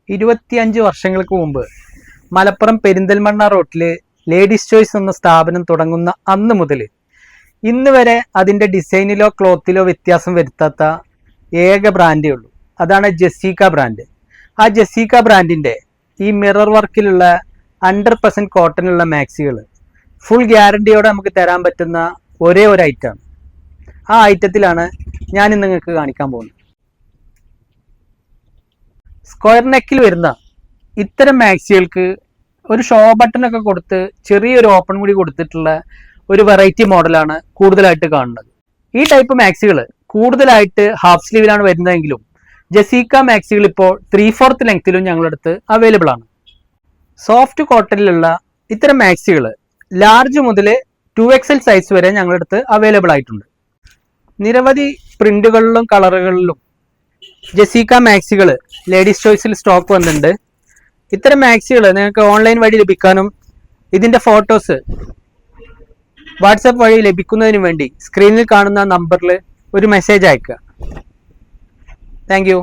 25 വർഷങ്ങൾക്ക് മുമ്പ് മലപ്പുറം പെരിന്തൽമണ്ണ റോട്ടിൽ ലേഡീസ് ചോയ്സ് എന്ന സ്ഥാപനം തുടങ്ങുന്ന അന്ന് മുതൽ ഇന്ന് വരെ അതിൻ്റെ ഡിസൈനിലോ ക്ലോത്തിലോ വ്യത്യാസം വരുത്താത്ത ഏക ബ്രാൻഡേ ഉള്ളൂ. അതാണ് ജെസീക്ക ബ്രാൻഡ്. ആ ജെസീക്ക ബ്രാൻഡിൻ്റെ ഈ മിറർ വർക്കിലുള്ള 100% കോട്ടനുള്ള മാക്സികൾ ഫുൾ ഗ്യാരണ്ടിയോടെ നമുക്ക് തരാൻ പറ്റുന്ന ഒരേ ഒരു ഐറ്റമാണ്. ആ ഐറ്റത്തിലാണ് ഞാൻ ഇന്ന് നിങ്ങൾക്ക് കാണിക്കാൻ പോകുന്നത്. സ്ക്വയർ നെക്കിൽ വരുന്ന ഇത്തരം മാക്സികൾക്ക് ഒരു ഷോ ബട്ടണൊക്കെ കൊടുത്ത് ചെറിയൊരു ഓപ്പൺ കൂടി കൊടുത്തിട്ടുള്ള ഒരു വെറൈറ്റി മോഡലാണ് കൂടുതലായിട്ട് കാണുന്നത്. ഈ ടൈപ്പ് മാക്സികൾ കൂടുതലായിട്ട് ഹാഫ് സ്ലീവിലാണ് വരുന്നതെങ്കിലും ജെസീക്ക മാക്സികൾ ഇപ്പോൾ 3/4 ലെങ്ത്തിലും ഞങ്ങളുടെ അടുത്ത് അവൈലബിൾ ആണ്. സോഫ്റ്റ് കോട്ടണിലുള്ള ഇത്തരം മാക്സികൾ ലാർജ് മുതൽ 2XL സൈസ് വരെ ഞങ്ങളുടെ അടുത്ത് അവൈലബിൾ ആയിട്ടുണ്ട്. നിരവധി പ്രിന്റുകളിലും കളറുകളിലും ജെസീക്ക മാക്സികൾ ലേഡീസ് ചോയ്സിൽ സ്റ്റോക്ക് വന്നിട്ടുണ്ട്. ഇത്തരം മാക്സികൾ നിങ്ങൾക്ക് ഓൺലൈൻ വഴി ലഭിക്കാനും ഇതിൻ്റെ ഫോട്ടോസ് വാട്സാപ്പ് വഴി ലഭിക്കുന്നതിനും വേണ്ടി സ്ക്രീനിൽ കാണുന്ന നമ്പറിൽ ഒരു മെസ്സേജ് അയക്കുക. Thank you.